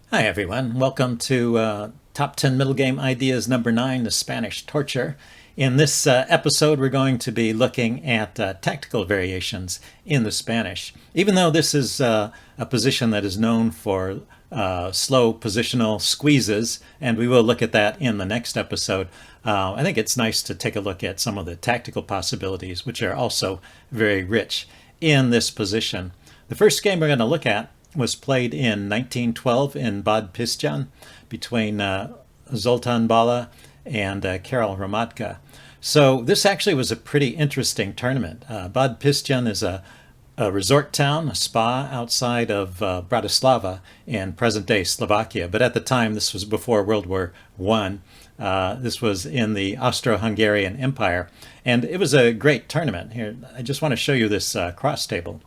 Hi everyone, welcome to Top 10 Middle Game Ideas number 9, the Spanish Torture. In this episode we're going to be looking at tactical variations in the Spanish. Even though this is a position that is known for slow positional squeezes, and we will look at that in the next episode, I think it's nice to take a look at some of the tactical possibilities, which are also very rich in this position. The first game we're going to look at was played in 1912 in Bad Pistjan between Zoltan Bala and Karel Hromadka. So this actually was a pretty interesting tournament. Bad Pistjan is a resort town, a spa outside of Bratislava in present-day Slovakia. But at the time, this was before World War I. This was in the Austro-Hungarian Empire. And it was a great tournament. Here, I just want to show you this cross table.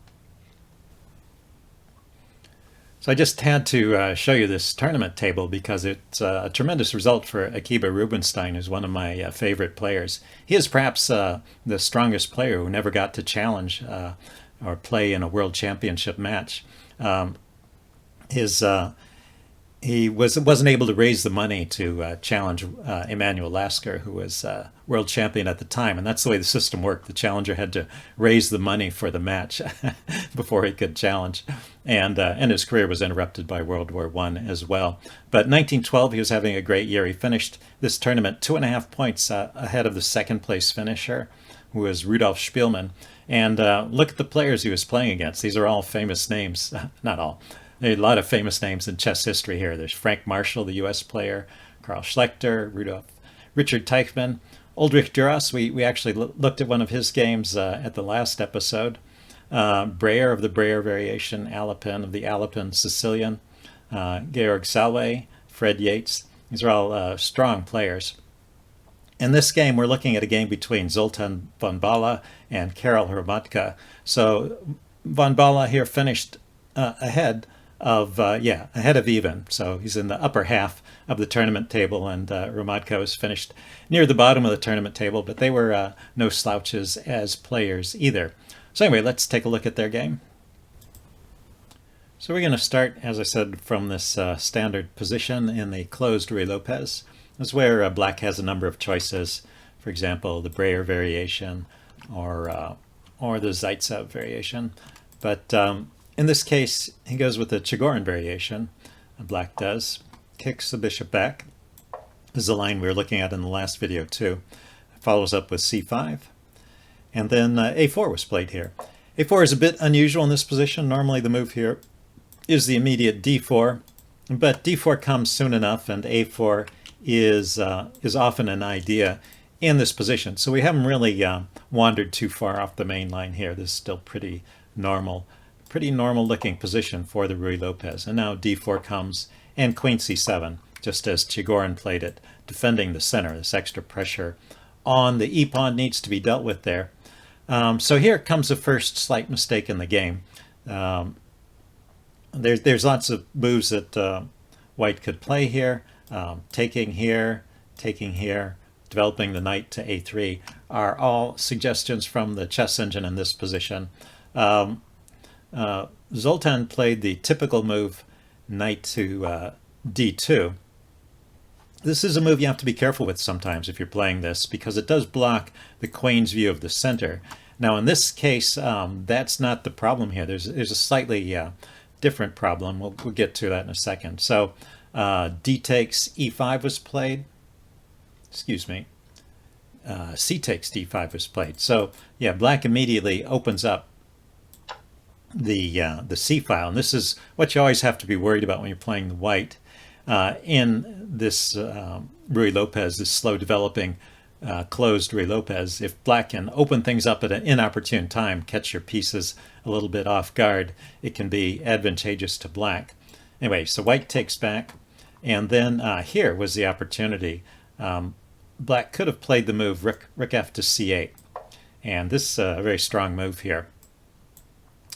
So I just had to show you this tournament table because it's a tremendous result for Akiba Rubinstein, who's one of my favorite players. He is perhaps the strongest player who never got to challenge or play in a world championship match. His he wasn't able to raise the money to challenge Emanuel Lasker, who was world champion at the time, and that's the way the system worked. The challenger had to raise the money for the match before he could challenge, and his career was interrupted by World War I as well. But 1912, he was having a great year. He finished this tournament 2.5 points ahead of the second place finisher, who was Rudolf Spielmann. And look at the players he was playing against. These are all famous names, not all. There are a lot of famous names in chess history here. There's Frank Marshall, the U.S. player, Carl Schlechter, Richard Teichmann, Ulrich Duras. We actually looked at one of his games at the last episode. Breyer of the Breyer variation, Alapin of the Alapin Sicilian, Georg Salwe, Fred Yates. These are all strong players. In this game, we're looking at a game between Zoltan von Bala and Karel Hromadka. So von Bala here finished ahead of even. So he's in the upper half of the tournament table, and Hromadka was finished near the bottom of the tournament table, but they were no slouches as players either. So anyway, let's take a look at their game. So we're going to start, as I said, from this standard position in the closed Ruy Lopez. This is where black has a number of choices. For example, the Breyer variation or the Zaitsev variation. But in this case, he goes with the Chigorin variation. Black does. Kicks the bishop back. This is the line we were looking at in the last video too. Follows up with c5. And then a4 was played here. a4 is a bit unusual in this position. Normally the move here is the immediate d4. But d4 comes soon enough, and a4 is often an idea in this position. So we haven't really wandered too far off the main line here. This is still pretty normal looking position for the Ruy Lopez. And now d4 comes, and queen c7, just as Chigorin played it, defending the center. This extra pressure on the e-pawn needs to be dealt with there. So here comes the first slight mistake in the game. There's lots of moves that white could play here. Taking here, developing the knight to a3 are all suggestions from the chess engine in this position. Zoltan played the typical move, knight to d2. This is a move you have to be careful with sometimes if you're playing this, because it does block the queen's view of the center. Now in this case, that's not the problem here. There's a slightly different problem. We'll get to that in a second. So d takes e5 was played. Excuse me. C takes d5 was played. So yeah, black immediately opens up the C file, and this is what you always have to be worried about when you're playing the white in this Ruy Lopez, this slow developing closed Ruy Lopez. If black can open things up at an inopportune time, catch your pieces a little bit off guard, it can be advantageous to black. Anyway, so white takes back, and then here was the opportunity. Black could have played the move rook f to c8, and this is a very strong move here.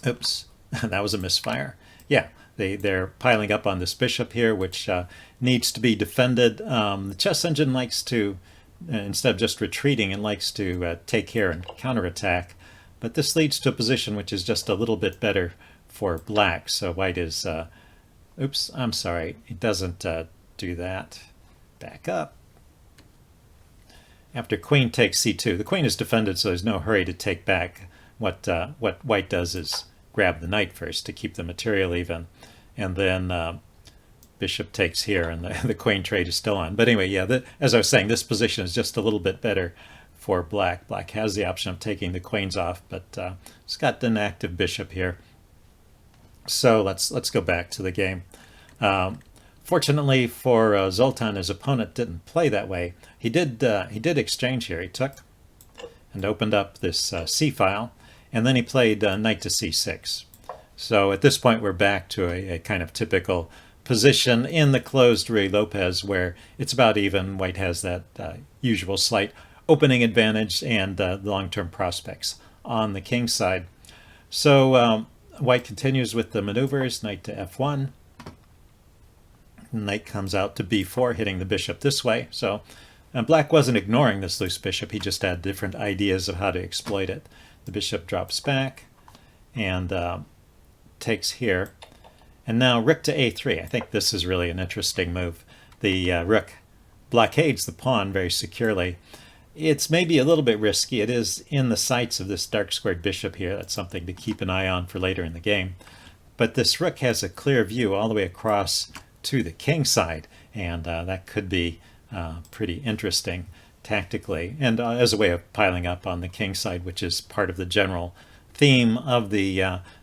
Oops, that was a misfire. Yeah, they're piling up on this bishop here, which needs to be defended. The chess engine likes to, instead of just retreating, it likes to take here and counterattack. But this leads to a position which is just a little bit better for black. So white is Oops, I'm sorry. It doesn't do that. Back up. After queen takes c2, the queen is defended, so there's no hurry to take back. What white does is grab the knight first to keep the material even, and then bishop takes here, and the queen trade is still on. But anyway, yeah, as I was saying, this position is just a little bit better for black. Black has the option of taking the queens off, but it's got an active bishop here. So let's go back to the game. Fortunately for Zoltan, his opponent didn't play that way. He did exchange here. He took and opened up this c file, and then he played knight to c6. So at this point, we're back to a kind of typical position in the closed Ruy Lopez, where it's about even. White has that usual slight opening advantage and long-term prospects on the king side. So white continues with the maneuvers, knight to f1. Knight comes out to b4, hitting the bishop this way. So black wasn't ignoring this loose bishop. He just had different ideas of how to exploit it. The bishop drops back and takes here. And now rook to a3. I think this is really an interesting move. The rook blockades the pawn very securely. It's maybe a little bit risky. It is in the sights of this dark squared bishop here. That's something to keep an eye on for later in the game. But this rook has a clear view all the way across to the king side, and that could be pretty interesting tactically, and as a way of piling up on the king side, which is part of the general theme of the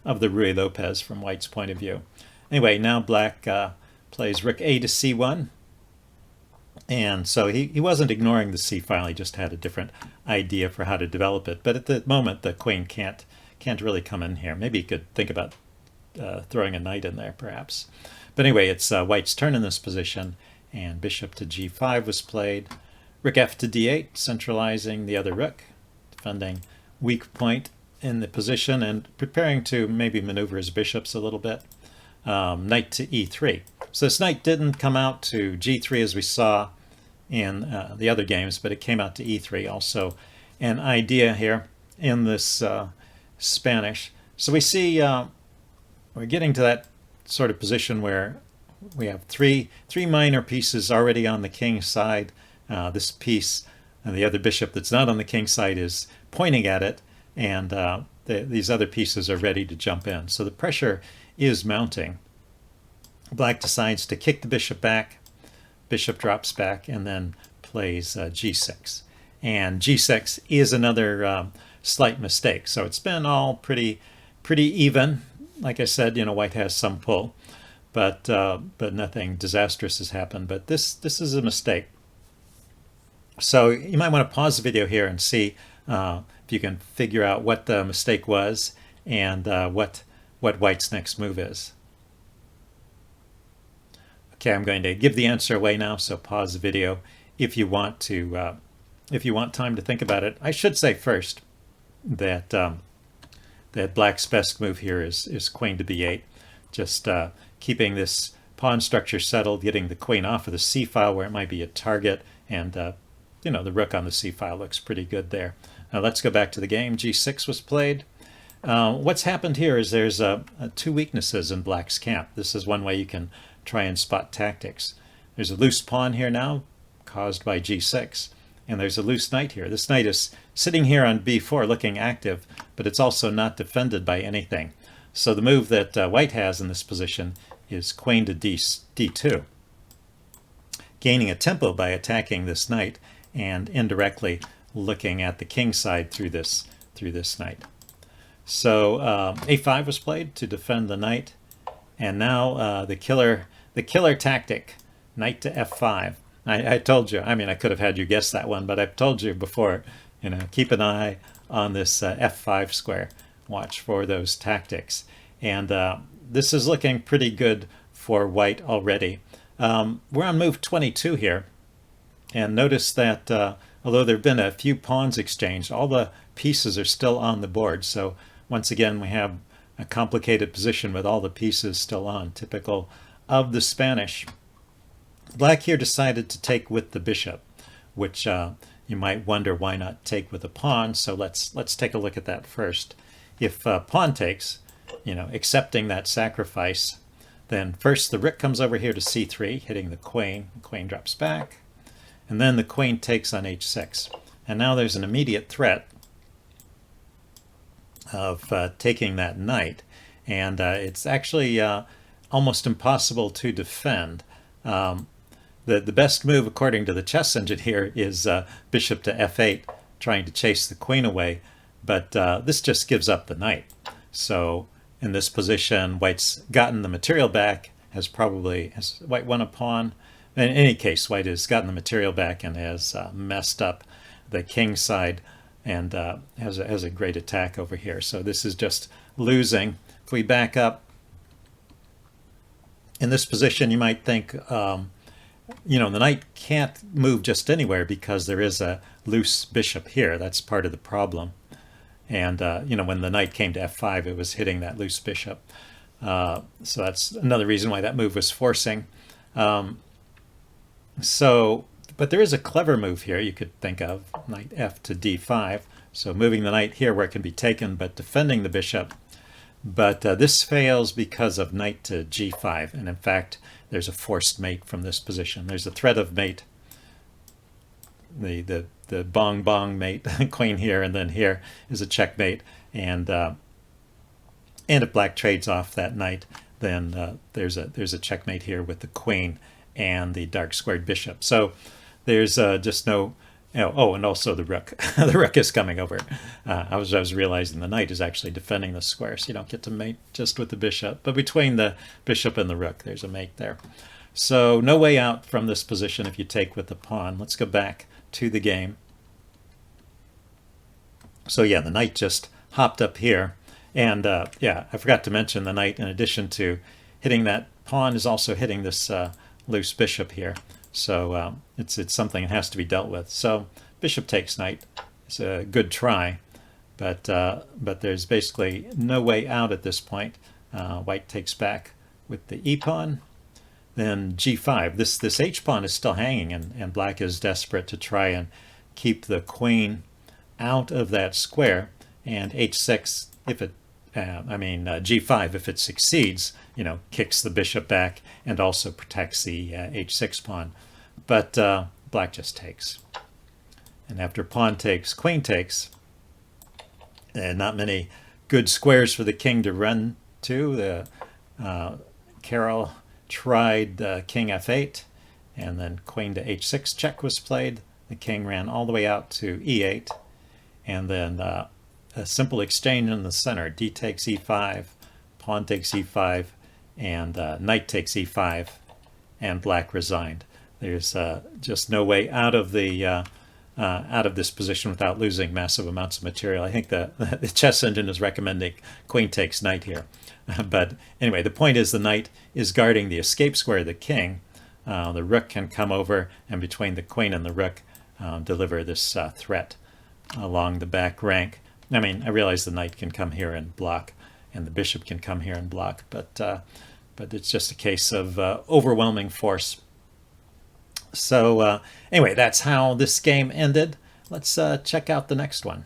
Ruy Lopez from white's point of view. Anyway, now black plays rook a to c1, and so he wasn't ignoring the c file. He just had a different idea for how to develop it. But at the moment, the queen can't really come in here. Maybe he could think about throwing a knight in there, perhaps. But anyway, it's white's turn in this position, and bishop to g5 was played. Rook f to d8, centralizing the other rook, defending weak point in the position and preparing to maybe maneuver his bishops a little bit. Knight to e3. So this knight didn't come out to g3 as we saw in the other games, but it came out to e3. Also an idea here in this Spanish. So we see we're getting to that sort of position where we have three minor pieces already on the king side. This piece and the other bishop that's not on the king side is pointing at it, and these other pieces are ready to jump in. So the pressure is mounting. Black decides to kick the bishop back. Bishop drops back and then plays g6. And g6 is another slight mistake. So it's been all pretty even. Like I said, white has some pull, but nothing disastrous has happened. But this is a mistake. So you might want to pause the video here and see if you can figure out what the mistake was and what white's next move is. Okay, I'm going to give the answer away now. So pause the video if you want to. If you want time to think about it. I should say first that that black's best move here is queen to b8, just keeping this pawn structure settled, getting the queen off of the c file where it might be a target, and the rook on the c file looks pretty good there. Now let's go back to the game. g6 was played. What's happened here is there's two weaknesses in black's camp. This is one way you can try and spot tactics. There's a loose pawn here now, caused by g6. And there's a loose knight here. This knight is sitting here on b4 looking active, but it's also not defended by anything. So the move that white has in this position is queen to d2, gaining a tempo by attacking this knight and indirectly looking at the king side through this knight. So a5 was played to defend the knight, and now the killer tactic, knight to f5. I told you, I could have had you guess that one, but I've told you before, keep an eye on this f5 square. Watch for those tactics. And this is looking pretty good for white already. We're on move 22 here. And notice that although there have been a few pawns exchanged, all the pieces are still on the board. So once again, we have a complicated position with all the pieces still on, typical of the Spanish. Black here decided to take with the bishop, which you might wonder why not take with a pawn. So let's take a look at that first. If pawn takes, accepting that sacrifice, Then first the rook comes over here to c3, hitting the queen. The queen drops back. And then the queen takes on h6. And now there's an immediate threat of taking that knight. And it's actually almost impossible to defend. The best move, according to the chess engine here, is bishop to f8, trying to chase the queen away. But this just gives up the knight. So in this position, white's gotten the material back, has white won a pawn. In any case, white has gotten the material back and has messed up the king side and has a great attack over here. So this is just losing. If we back up, in this position, you might think, the knight can't move just anywhere because there is a loose bishop here. That's part of the problem. And, when the knight came to f5, it was hitting that loose bishop. So that's another reason why that move was forcing. But there is a clever move here you could think of, knight f to d5. So moving the knight here where it can be taken, but defending the bishop. But this fails because of knight to g5. And in fact, there's a forced mate from this position. There's a threat of mate, the bong bong mate, queen here, and then here is a checkmate. And if black trades off that knight, then there's a checkmate here with the queen and the dark squared bishop. So there's just no. Oh, and also the rook. The rook is coming over. I was realizing the knight is actually defending the square, so you don't get to mate just with the bishop. But between the bishop and the rook, there's a mate there. So no way out from this position if you take with the pawn. Let's go back to the game. So yeah, the knight just hopped up here. And I forgot to mention the knight, in addition to hitting that pawn, is also hitting this loose bishop here. So it's something that has to be dealt with. So bishop takes knight. It's a good try, but there's basically no way out at this point. White takes back with the e-pawn. Then g5. This h-pawn is still hanging, and black is desperate to try and keep the queen out of that square. And h6, g5, if it succeeds, kicks the bishop back and also protects the h6 pawn. But black just takes. And after pawn takes, queen takes, and not many good squares for the king to run to. Carol tried king f8, and then queen to h6 check was played. The king ran all the way out to e8, and then a simple exchange in the center. D takes e5, pawn takes e5, and knight takes e5, and black resigned. There's just no way out of this position without losing massive amounts of material. I think the chess engine is recommending queen takes knight here. But anyway, the point is the knight is guarding the escape square of the king. The rook can come over, and between the queen and the rook, deliver this threat along the back rank. I realize the knight can come here and block, and the bishop can come here and block, but it's just a case of overwhelming force. So anyway, that's how this game ended. Let's check out the next one.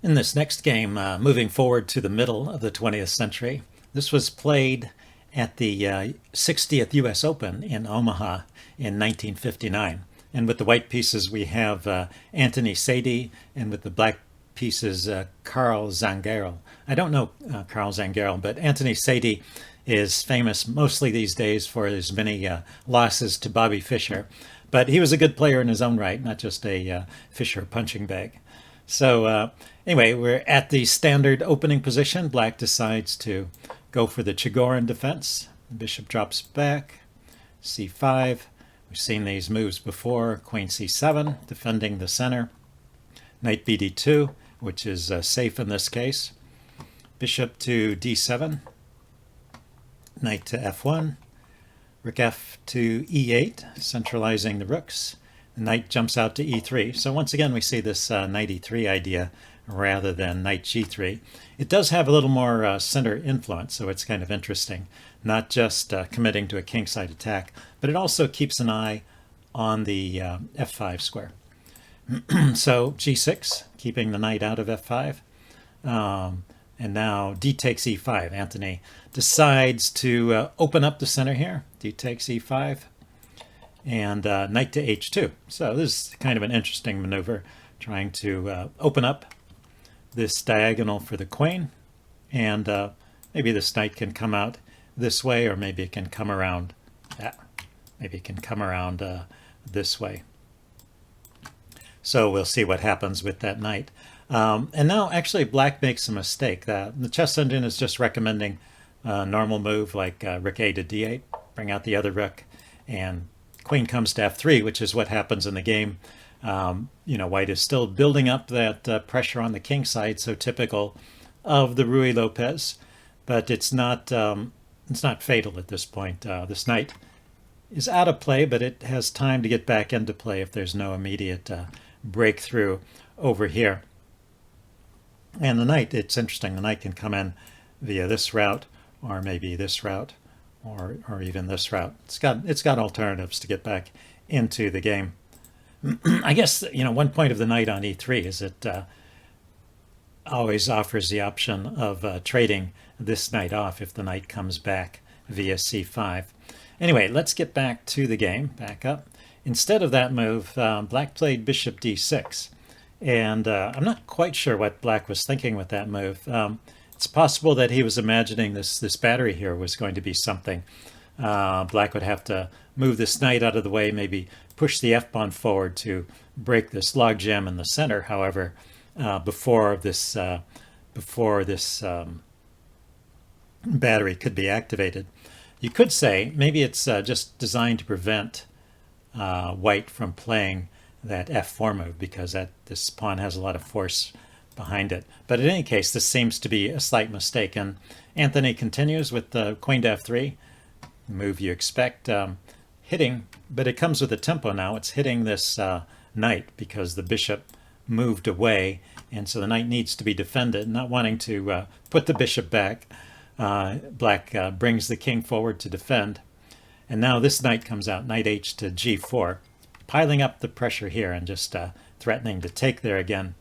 In this next game, moving forward to the middle of the 20th century, this was played at the 60th U.S. Open in Omaha in 1959. And with the white pieces, we have Anthony Sadie, and with the black pieces, Carl Zangerl. I don't know Carl Zangerl, but Anthony Sadie is famous mostly these days for his many losses to Bobby Fischer. But he was a good player in his own right, not just a Fischer punching bag. So anyway, we're at the standard opening position. Black decides to go for the Chigorin defense. The bishop drops back, c5. We've seen these moves before. Queen c7, defending the center. Knight bd2, which is safe in this case. Bishop to d7. Knight to f1. Rook f to e8, centralizing the rooks. The knight jumps out to e3. So once again, we see this knight e3 idea rather than knight g3. It does have a little more center influence, so it's kind of interesting. Not just committing to a kingside attack, but it also keeps an eye on the f5 square. So g6, keeping the knight out of f5. And now d takes e5. Anthony decides to open up the center here. D takes e5. And knight to h2. So this is kind of an interesting maneuver, trying to open up this diagonal for the queen. And maybe this knight can come out this way, or maybe it can come around. Maybe it can come around this way. So we'll see what happens with that knight. And now actually black makes a mistake. The chess engine is just recommending a normal move like rook a to d8, bring out the other rook, and queen comes to f3, which is what happens in the game. White is still building up that pressure on the king side, so typical of the Ruy Lopez, but it's not fatal at this point. This knight is out of play, but it has time to get back into play if there's no immediate breakthrough over here. And the knight, it's interesting, the knight can come in via this route, or maybe this route, or even this route. It's got alternatives to get back into the game. I guess, one point of the knight on e3 is it always offers the option of trading this knight off if the knight comes back via c5. Anyway, let's get back to the game, back up. Instead of that move, black played bishop d6. And I'm not quite sure what black was thinking with that move. It's possible that he was imagining this battery here was going to be something. Black would have to move this knight out of the way, maybe push the f-pawn forward to break this logjam in the center. However, before this battery could be activated. You could say maybe it's just designed to prevent white from playing that f4 move, because this pawn has a lot of force behind it. But in any case, this seems to be a slight mistake. And Anthony continues with the queen to f3, the move you expect, hitting, but it comes with a tempo now. It's hitting this knight because the bishop moved away, and so the knight needs to be defended, not wanting to put the bishop back. Black brings the king forward to defend. And now this knight comes out, knight h to g4, piling up the pressure here and just threatening to take there again.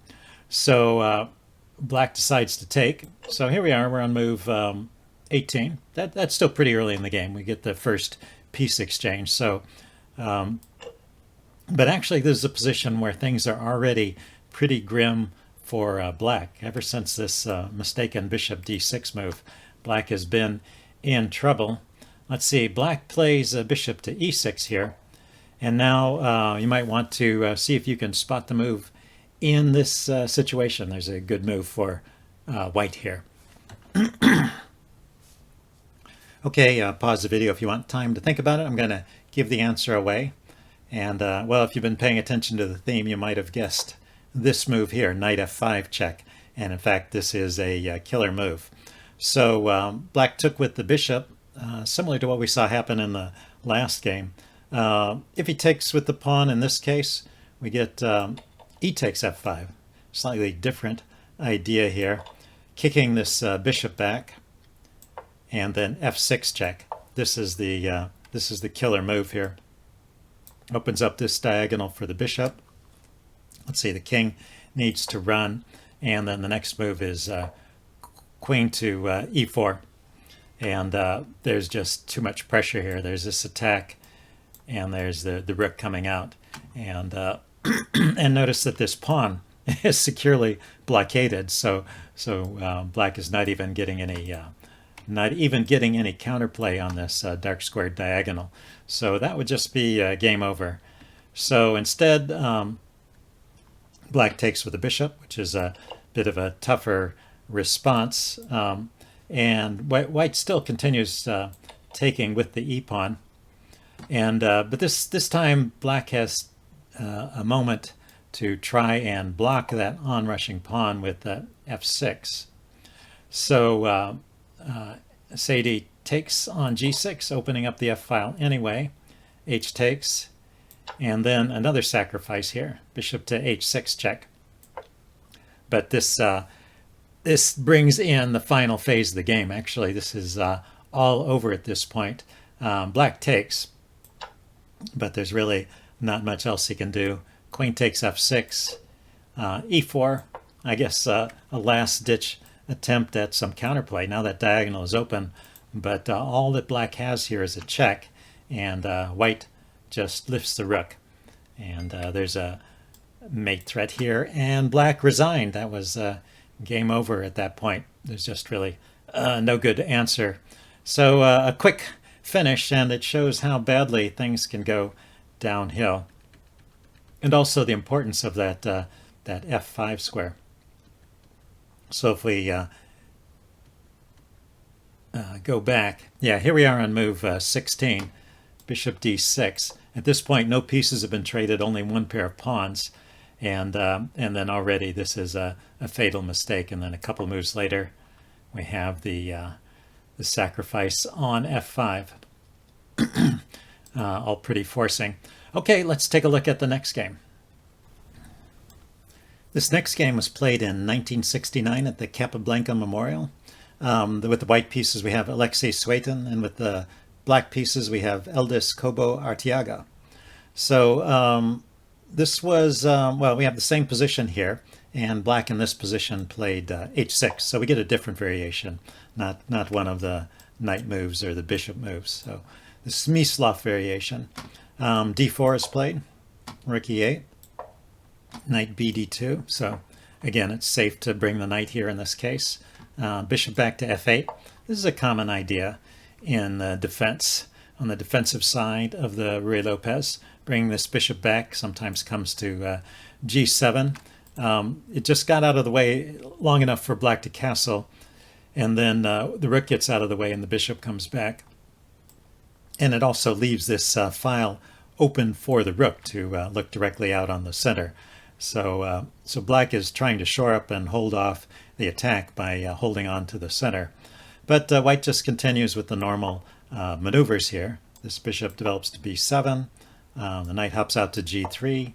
So black decides to take. So here we are, we're on move 18. That's still pretty early in the game. We get the first piece exchange. So, but actually this is a position where things are already pretty grim for black. Ever since this mistaken bishop d6 move, black has been in trouble. Let's see, black plays a bishop to e6 here. And now you might want to see if you can spot the move in this situation. There's a good move for white here. Okay, pause the video if you want time to think about it. I'm going to give the answer away. And, well, if you've been paying attention to the theme, you might have guessed this move here, knight f5 check. And, in fact, this is a killer move. So black took with the bishop, similar to what we saw happen in the last game. If he takes with the pawn in this case, we get e takes f5. Slightly different idea here. Kicking this bishop back, and then f6 check. This is the killer move here. Opens up this diagonal for the bishop. Let's see, the king needs to run, and then the next move is queen to e4. And there's just too much pressure here. There's this attack, and there's the rook coming out. And and notice that this pawn is securely blockaded. So black is not even getting any counterplay on this dark squared diagonal. So that would just be game over. So instead, black takes with the bishop, which is a bit of a tougher response. And white still continues taking with the e-pawn. And but this time black has a moment to try and block that onrushing pawn with f6. So Sadie takes on g6, opening up the f-file anyway. H takes, and then another sacrifice here, bishop to h6 check. But this brings in the final phase of the game. Actually, this is all over at this point. Black takes, but there's really not much else he can do. Queen takes f6, e4, I guess a last-ditch attempt at some counterplay. Now that diagonal is open, but all that black has here is a check, and white just lifts the rook. And there's a mate threat here, and black resigned. That was game over at that point. There's just really no good answer. So a quick finish, and it shows how badly things can go downhill, and also the importance of that that f5 square. So if we go back, yeah, here we are on move 16, bishop d6. At this point, no pieces have been traded, only one pair of pawns, and then already this is a fatal mistake. And then a couple moves later, we have the sacrifice on f5. All pretty forcing. Okay, let's take a look at the next game. This next game was played in 1969 at the Capablanca Memorial. With the white pieces, we have Alexei Suetin, and with the black pieces, we have Eldis Kobo Artiaga. So this was, well, we have the same position here, and black in this position played h6. So we get a different variation, not one of the knight moves or the bishop moves. So this is Mislov variation. d4 is played, rook e8, knight bd2. So again, it's safe to bring the knight here in this case. Bishop back to f8. This is a common idea in defense. On the defensive side of the Ruy Lopez, bringing this bishop back sometimes comes to g7. It just got out of the way long enough for black to castle, and then the rook gets out of the way and the bishop comes back. And it also leaves this file open for the rook to look directly out on the center. So black is trying to shore up and hold off the attack by holding on to the center. But white just continues with the normal maneuvers here. This bishop develops to b7. The knight hops out to g3.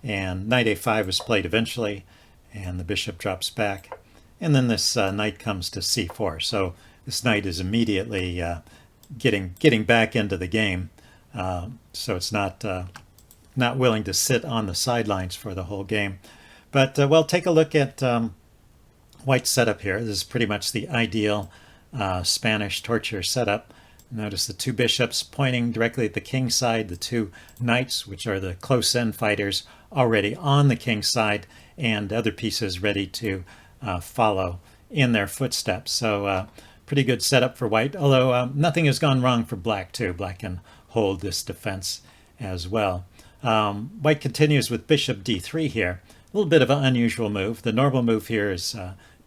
And knight a5 is played eventually. And the bishop drops back. And then this knight comes to c4. So this knight is immediately getting back into the game. So it's not willing to sit on the sidelines for the whole game. But well, take a look at white's setup here. This is pretty much the ideal Spanish torture setup. Notice the two bishops pointing directly at the king side, the two knights, which are the close-in fighters, already on the king side, and other pieces ready to follow in their footsteps. So pretty good setup for white, although nothing has gone wrong for black too. Black can hold this defense as well. White continues with bishop d3 here. A little bit of an unusual move. The normal move here is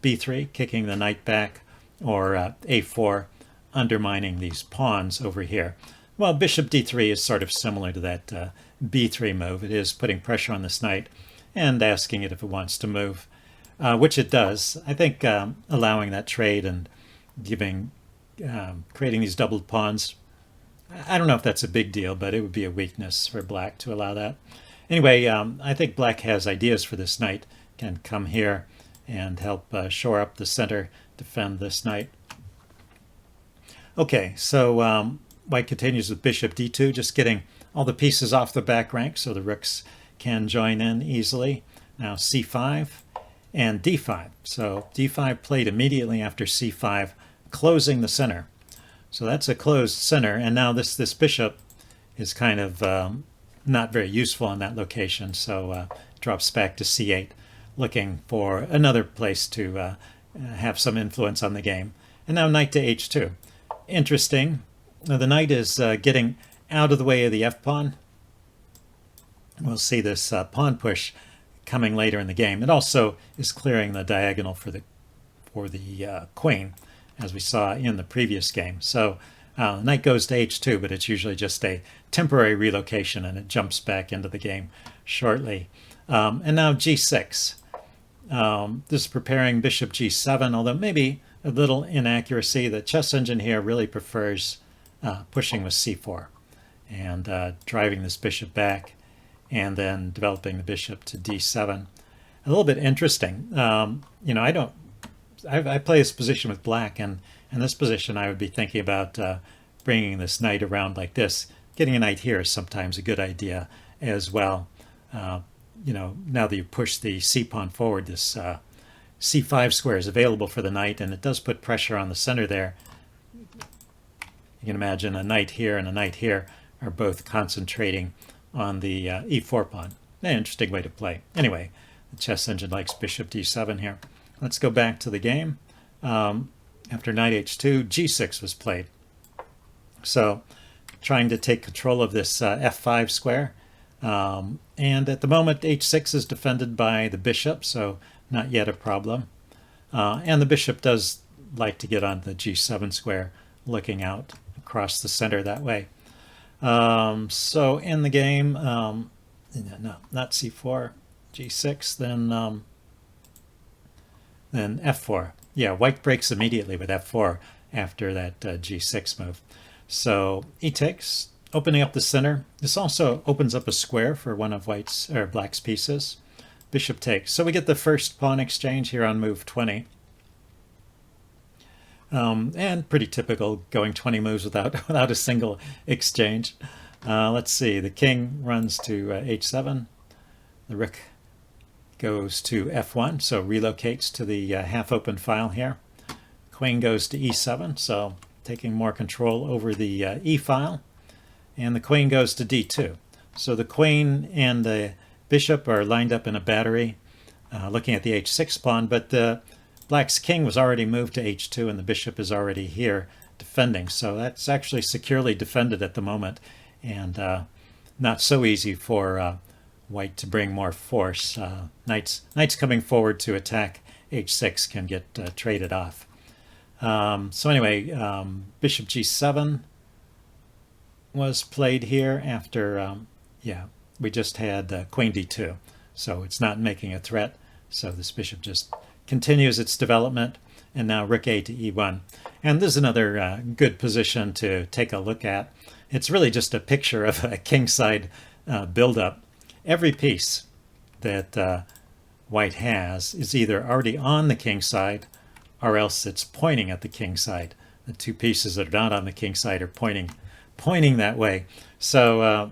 b3, kicking the knight back, or a4, undermining these pawns over here. Well, bishop d3 is sort of similar to that b3 move. It is putting pressure on this knight and asking it if it wants to move, which it does. I think allowing that trade and creating these doubled pawns, I don't know if that's a big deal, but it would be a weakness for black to allow that. Anyway, I think black has ideas for this knight, can come here and help shore up the center, defend this knight. Okay, so white continues with bishop d2, just getting all the pieces off the back rank so the rooks can join in easily. Now c5 and d5. So d5 played immediately after c5, closing the center. So that's a closed center, and now this bishop is kind of not very useful in that location, so drops back to c8, looking for another place to have some influence on the game. And now knight to h2. Interesting. Now the knight is getting out of the way of the f-pawn. We'll see this pawn push coming later in the game. It also is clearing the diagonal for the queen, as we saw in the previous game. So knight goes to h2, but it's usually just a temporary relocation, and it jumps back into the game shortly. And now g6. This is preparing bishop g7, although maybe a little inaccuracy. The chess engine here really prefers pushing with c4 and driving this bishop back, and then developing the bishop to d7. A little bit interesting. You know, I play this position with black, and in this position I would be thinking about bringing this knight around like this. Getting a knight here is sometimes a good idea as well. You know, now that you push the c-pawn forward, this c5 square is available for the knight, and it does put pressure on the center there. You can imagine a knight here and a knight here are both concentrating on the e4 pawn. An interesting way to play. Anyway, the chess engine likes bishop d7 here. Let's go back to the game. After knight h2, g6 was played. So trying to take control of this f5 square. And at the moment, h6 is defended by the bishop, so not yet a problem. And the bishop does like to get on the g7 square, looking out across the center that way. So in the game, no, not c4, g6, then f4. Yeah, white breaks immediately with f4 after that g6 move. So e takes, opening up the center. This also opens up a square for one of black's pieces. Bishop takes. So we get the first pawn exchange here on move 20. And pretty typical, going 20 moves without a single exchange. Let's see, the king runs to h7. The rook goes to f1, so relocates to the half-open file here. Queen goes to e7, so taking more control over the e file. And the queen goes to d2. So the queen and the bishop are lined up in a battery, looking at the h6 pawn, but black's king was already moved to h2, and the bishop is already here defending. So that's actually securely defended at the moment, and not so easy for white to bring more force. Knights coming forward to attack h6 can get traded off. So anyway, bishop g7 was played here after, we just had queen d2. So it's not making a threat. So this bishop just continues its development, and now rook a to e1. And this is another good position to take a look at. It's really just a picture of a kingside buildup. Every piece that white has is either already on the king side, or else it's pointing at the king side. The two pieces that are not on the king side are pointing that way. So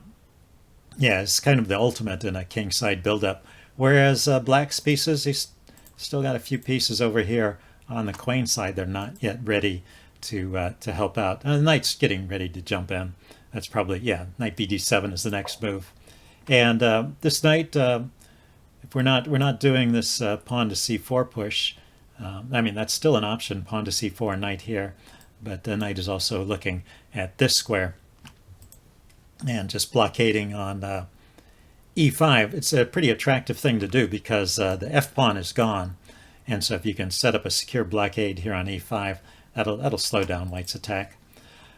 yeah, it's kind of the ultimate in a king side buildup. Whereas black's pieces, he's still got a few pieces over here on the queen side. They're not yet ready to help out. And the knight's getting ready to jump in. That's probably, yeah, knight bd7 is the next move. And this knight, if we're not doing this pawn to c4 push, I mean, that's still an option, pawn to c4, knight here, but the knight is also looking at this square and just blockading on e5. It's a pretty attractive thing to do because the f-pawn is gone, and so if you can set up a secure blockade here on e5, that'll slow down white's attack.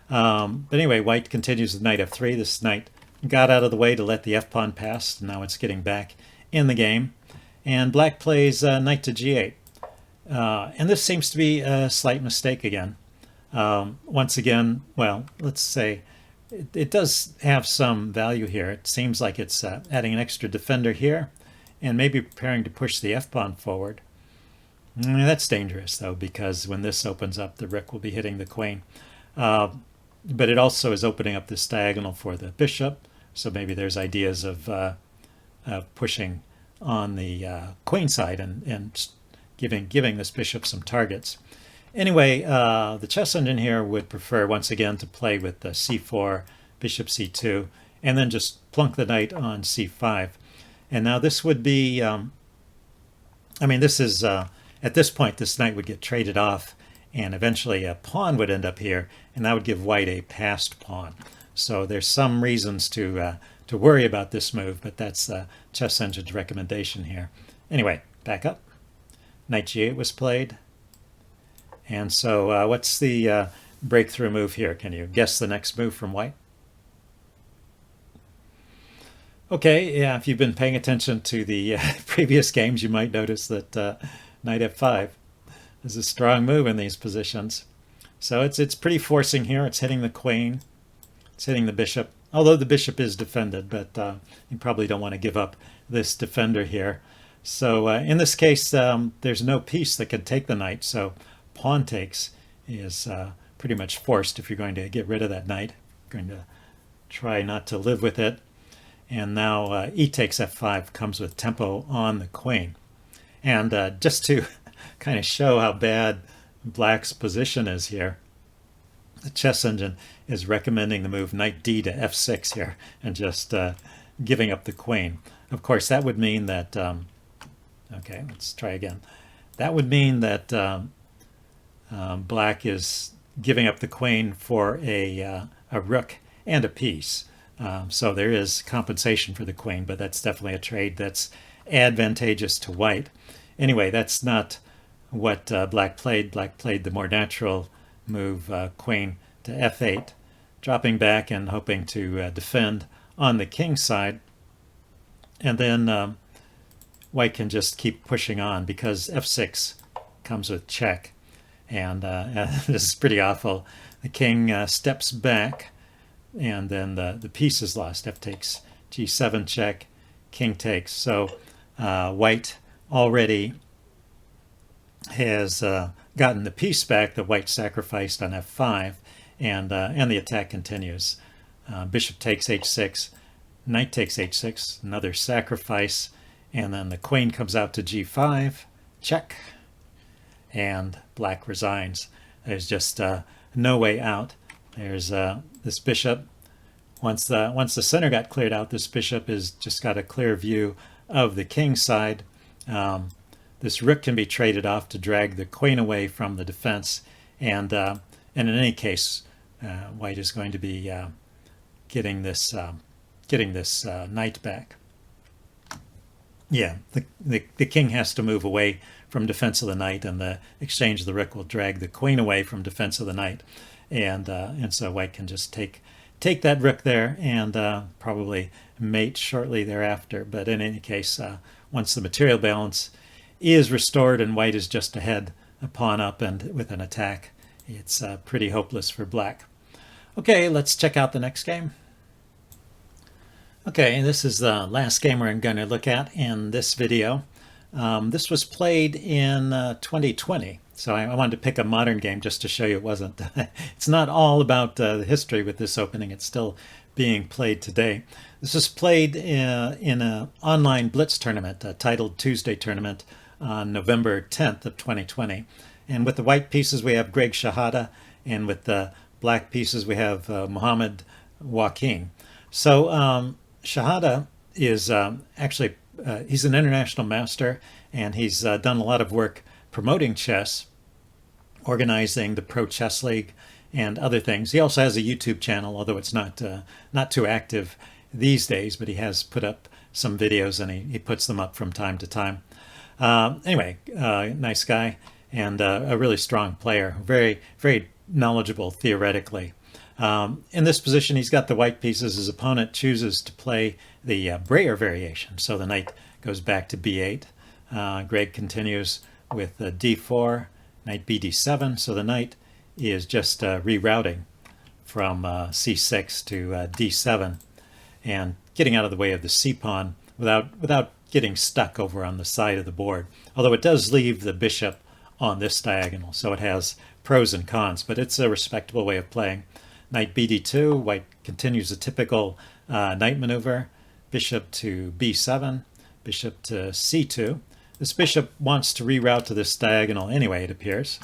But anyway, white continues with knight f3. This knight got out of the way to let the f-pawn pass, and now it's getting back in the game. And black plays knight to g8. And this seems to be a slight mistake again. Once again, well, let's say it does have some value here. It seems like it's adding an extra defender here and maybe preparing to push the f-pawn forward. That's dangerous, though, because when this opens up, the rook will be hitting the queen. But it also is opening up this diagonal for the bishop, so maybe there's ideas of pushing on the queen side and giving this bishop some targets. Anyway, the chess engine here would prefer, once again, to play with the c4, bishop c2, and then just plunk the knight on c5. And now this would be, I mean, this is, at this point, this knight would get traded off, and eventually a pawn would end up here, and that would give white a passed pawn. So there's some reasons to worry about this move, but that's the chess engine's recommendation here. Anyway, back up. Knight g8 was played. And so what's the breakthrough move here? Can you guess the next move from white? Okay, yeah, if you've been paying attention to the previous games, you might notice that knight f5 is a strong move in these positions. So it's pretty forcing here. It's hitting the queen. It's hitting the bishop, although the bishop is defended, but you probably don't want to give up this defender here. So in this case, there's no piece that can take the knight, so pawn takes is pretty much forced if you're going to get rid of that knight. You're going to try not to live with it. And now e takes f5 comes with tempo on the queen. And just to kind of show how bad black's position is here. The chess engine is recommending the move knight d to f6 here and just giving up the queen. Of course, that would mean that, okay, let's try again. That would mean that black is giving up the queen for a rook and a piece. So there is compensation for the queen, but that's definitely a trade that's advantageous to white. Anyway, that's not what black played. Black played the more natural move, queen to f8, dropping back and hoping to defend on the king side. And then white can just keep pushing on because f6 comes with check. And this is pretty awful. The king steps back, and then the piece is lost. F takes g7 check, king takes. So white already has gotten the piece back that white sacrificed on f5, and the attack continues. Bishop takes h6, knight takes h6, another sacrifice, and then the queen comes out to g5, check, and black resigns. There's just no way out. There's this bishop. Once the center got cleared out, this bishop has just got a clear view of the king side. This rook can be traded off to drag the queen away from the defense, and in any case, white is going to be getting this knight back. Yeah, the king has to move away from defense of the knight, and the exchange of the rook will drag the queen away from defense of the knight, and so white can just take that rook there and probably mate shortly thereafter. But in any case, once the material balance is restored and white is just ahead, a pawn up and with an attack, it's pretty hopeless for black. Okay, let's check out the next game. Okay, this is the last game we're going to look at in this video. This was played in 2020, so I wanted to pick a modern game just to show you it wasn't. It's not all about the history with this opening. It's still being played today. This was played in an online blitz tournament, a titled Tuesday tournament on November 10th of 2020. And with the white pieces, we have Greg Shahada, and with the black pieces, we have Mohammed Joaquin. So Shahada is actually he's an international master, and he's done a lot of work promoting chess, organizing the Pro Chess League and other things. He also has a YouTube channel, although it's not too active these days, but he has put up some videos, and he puts them up from time to time. Anyway, nice guy, and a really strong player, very, very knowledgeable theoretically. In this position, he's got the white pieces. His opponent chooses to play the Breyer variation, so the knight goes back to b8. Greg continues with d4, knight bd7, so the knight is just rerouting from c6 to d7 and getting out of the way of the c-pawn without getting stuck over on the side of the board, although it does leave the bishop on this diagonal, so it has pros and cons, but it's a respectable way of playing. Knight bd2, white continues a typical knight maneuver, bishop to b7, bishop to c2. This bishop wants to reroute to this diagonal anyway, it appears.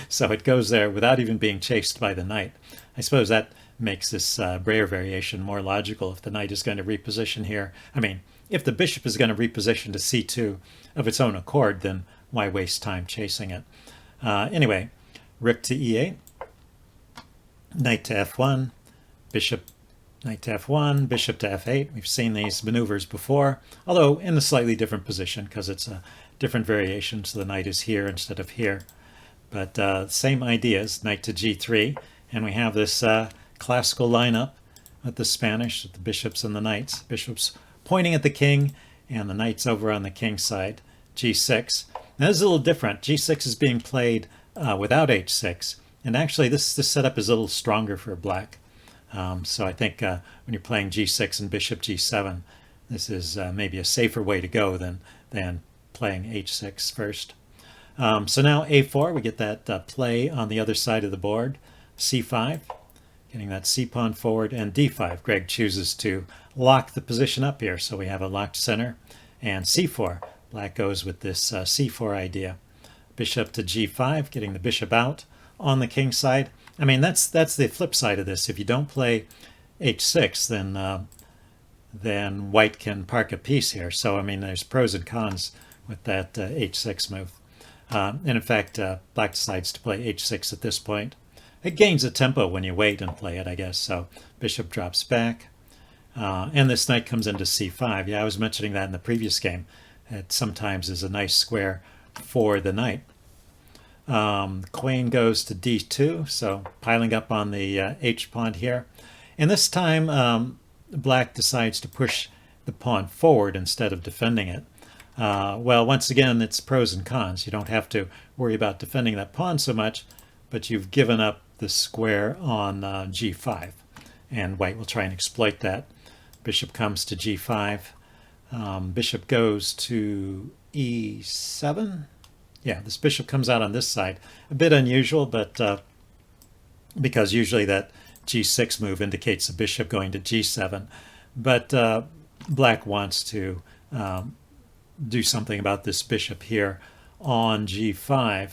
So it goes there without even being chased by the knight. I suppose that makes this Breyer variation more logical if the knight is going to reposition here. I mean, if the bishop is going to reposition to c2 of its own accord, then why waste time chasing it? Anyway, rook to e8, knight to f1, bishop, knight to f1, bishop to f8. We've seen these maneuvers before, although in a slightly different position because it's a different variation, so the knight is here instead of here. But same ideas, knight to g3, and we have this classical lineup with the Spanish, with the bishops and the knights. Bishops pointing at the king, and the knights over on the king side, g6. Now this is a little different. g6 is being played without h6, and actually this setup is a little stronger for black. So I think when you're playing g6 and bishop g7, this is maybe a safer way to go than playing h6 first. So now a4, we get that play on the other side of the board. c5, getting that c-pawn forward, and d5. Greg chooses to lock the position up here, so we have a locked center. And c4, black goes with this c4 idea. bishop to g5, getting the bishop out on the king side. I mean, that's the flip side of this. If you don't play h6, then white can park a piece here. So I mean, there's pros and cons with that h6 move. And in fact, black decides to play h6 at this point. It gains a tempo when you wait and play it, I guess. So bishop drops back. And this knight comes into c5. Yeah, I was mentioning that in the previous game. It sometimes is a nice square for the knight. Queen goes to d2, so piling up on the h-pawn here. And this time, black decides to push the pawn forward instead of defending it. Well, once again, it's pros and cons. You don't have to worry about defending that pawn so much, but you've given up the square on g5, and white will try and exploit that. Bishop comes to g5. Bishop goes to e7. Yeah, this bishop comes out on this side. A bit unusual, but because usually that g6 move indicates the bishop going to g7. But black wants to do something about this bishop here on g5.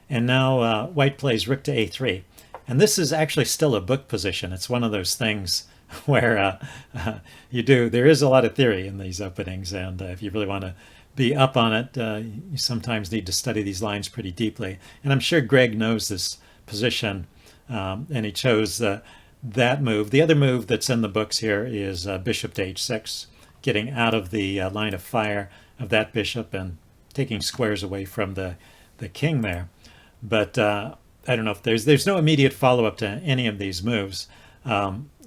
And now white plays rook to a3. And this is actually still a book position. It's one of those things where there is a lot of theory in these openings, and if you really want to be up on it, you sometimes need to study these lines pretty deeply. And I'm sure Greg knows this position, and he chose that move. The other move that's in the books here is bishop to h6, getting out of the line of fire of that bishop and taking squares away from the king there. But I don't know if there's no immediate follow-up to any of these moves.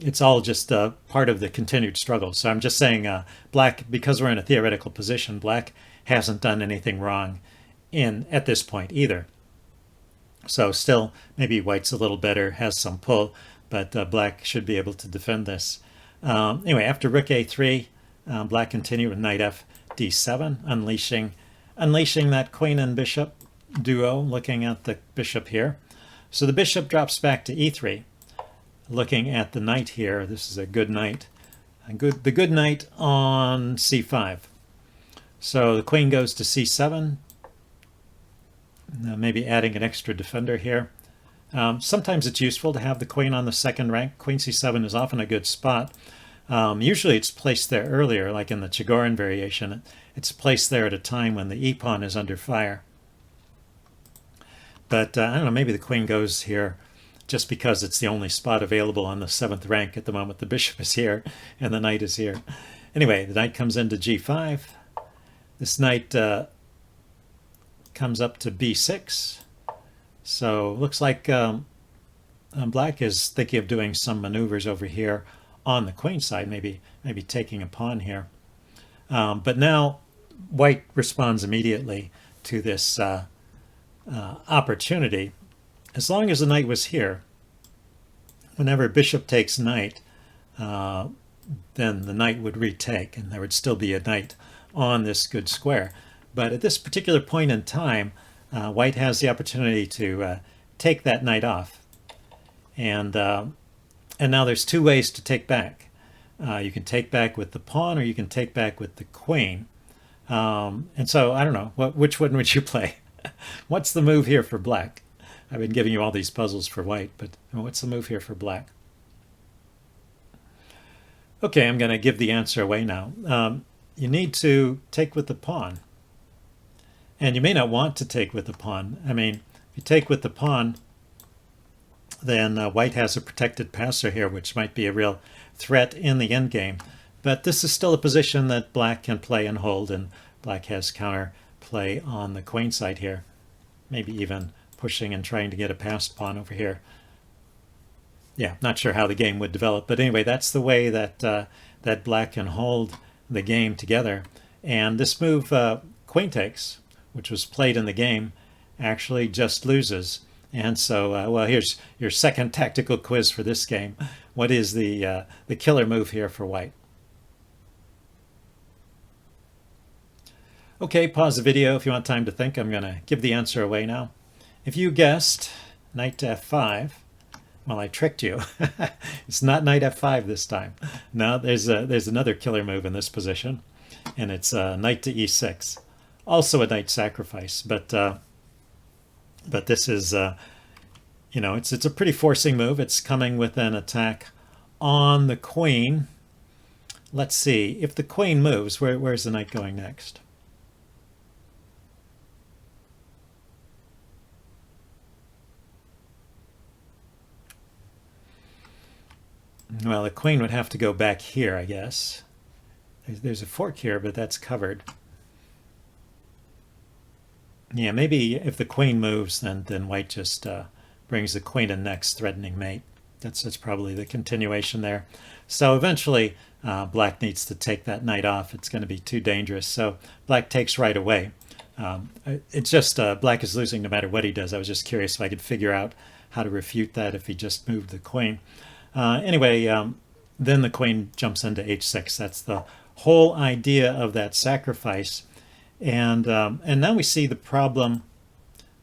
It's all just part of the continued struggle. So I'm just saying black, because we're in a theoretical position, black hasn't done anything wrong at this point either. So still, maybe white's a little better, has some pull, but black should be able to defend this. Anyway, after rook a3, black continued with knight f d7, unleashing that queen and bishop duo, looking at the bishop here. So the bishop drops back to e3. Looking at the knight here, this is a good knight. The good knight on c5. So the queen goes to c7. Maybe adding an extra defender here. Sometimes it's useful to have the queen on the second rank. Queen c7 is often a good spot. Usually it's placed there earlier, like in the Chigorin variation. It's placed there at a time when the e-pawn is under fire. But I don't know, maybe the queen goes here just because it's the only spot available on the 7th rank at the moment. The bishop is here and the knight is here. Anyway, the knight comes into g5. This knight comes up to b6. So looks like black is thinking of doing some maneuvers over here on the queen side, maybe taking a pawn here. But now white responds immediately to this opportunity. As long as the knight was here, whenever bishop takes knight, then the knight would retake, and there would still be a knight on this good square. But at this particular point in time, white has the opportunity to take that knight off. And now there's two ways to take back. You can take back with the pawn, or you can take back with the queen. And so, I don't know, which one would you play? What's the move here for black? I've been giving you all these puzzles for white, but what's the move here for black? Okay, I'm going to give the answer away now. You need to take with the pawn. And you may not want to take with the pawn. I mean, if you take with the pawn, then white has a protected passer here, which might be a real threat in the endgame. But this is still a position that black can play and hold, and black has counter play on the queen side here. Maybe even pushing and trying to get a passed pawn over here. Yeah, not sure how the game would develop, but anyway, that's the way that that black can hold the game together. And this move, queen takes, which was played in the game, actually just loses. And so, well, here's your second tactical quiz for this game. What is the killer move here for white? Okay, pause the video if you want time to think. I'm going to give the answer away now. If you guessed knight to f5, well, I tricked you. It's not knight f5 this time. No, there's another killer move in this position, and it's knight to e6. Also a knight sacrifice, but But this is, it's a pretty forcing move. It's coming with an attack on the queen. Let's see, if the queen moves, where's the knight going next? Well, the queen would have to go back here, I guess. There's a fork here, but that's covered. Yeah, maybe if the queen moves, then white just brings the queen in next, threatening mate. That's probably the continuation there. So eventually, black needs to take that knight off. It's going to be too dangerous. So black takes right away. It's just black is losing no matter what he does. I was just curious if I could figure out how to refute that if he just moved the queen. Anyway, then the queen jumps into h6. That's the whole idea of that sacrifice. And now we see the problem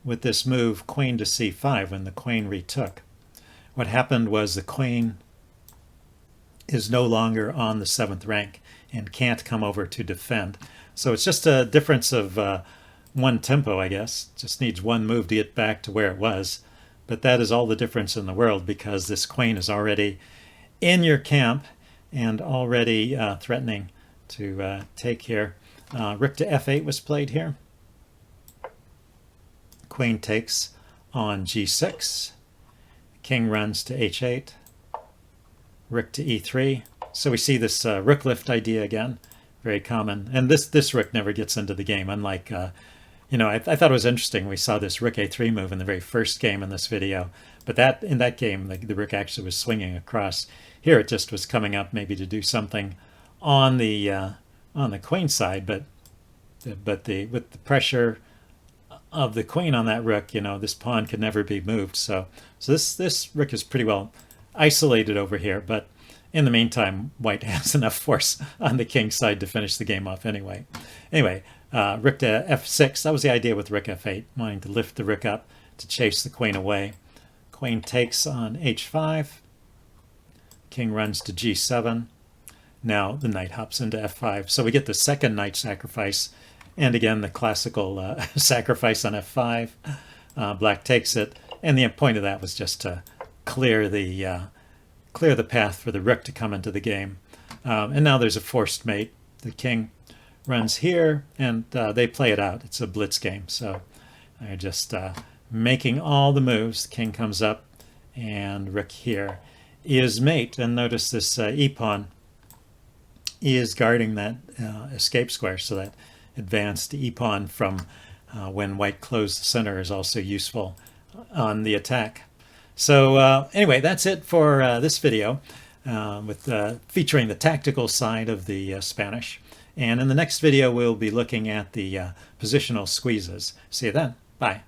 with this move, queen to c5, when the queen retook. What happened was the queen is no longer on the 7th rank and can't come over to defend. So it's just a difference of one tempo, I guess. Just needs one move to get back to where it was. But that is all the difference in the world, because this queen is already in your camp and already threatening to take here. Rook to f8 was played here. Queen takes on g6. King runs to h8. Rook to e3. So we see this rook lift idea again, very common. And this rook never gets into the game, unlike, I thought it was interesting. We saw this rook a3 move in the very first game in this video, but in that game, the rook actually was swinging across. Here it just was coming up maybe to do something on the queen side, but with the pressure of the queen on that rook, this pawn could never be moved. So this rook is pretty well isolated over here, but in the meantime, white has enough force on the king side to finish the game off anyway. Anyway, rook to f6, that was the idea with rook f8, wanting to lift the rook up to chase the queen away. Queen takes on h5. King runs to g7. Now the knight hops into f5. So we get the second knight sacrifice, and again the classical sacrifice on f5. Black takes it, and the point of that was just to clear the path for the rook to come into the game. And now there's a forced mate. The king runs here, and they play it out. It's a blitz game, so they're just making all the moves. The king comes up, and rook here is mate. And notice this e-pawn is guarding that escape square, so that advanced e-pawn from when white closed the center is also useful on the attack. So anyway, that's it for this video with featuring the tactical side of the Spanish. And in the next video, we'll be looking at the positional squeezes. See you then. Bye.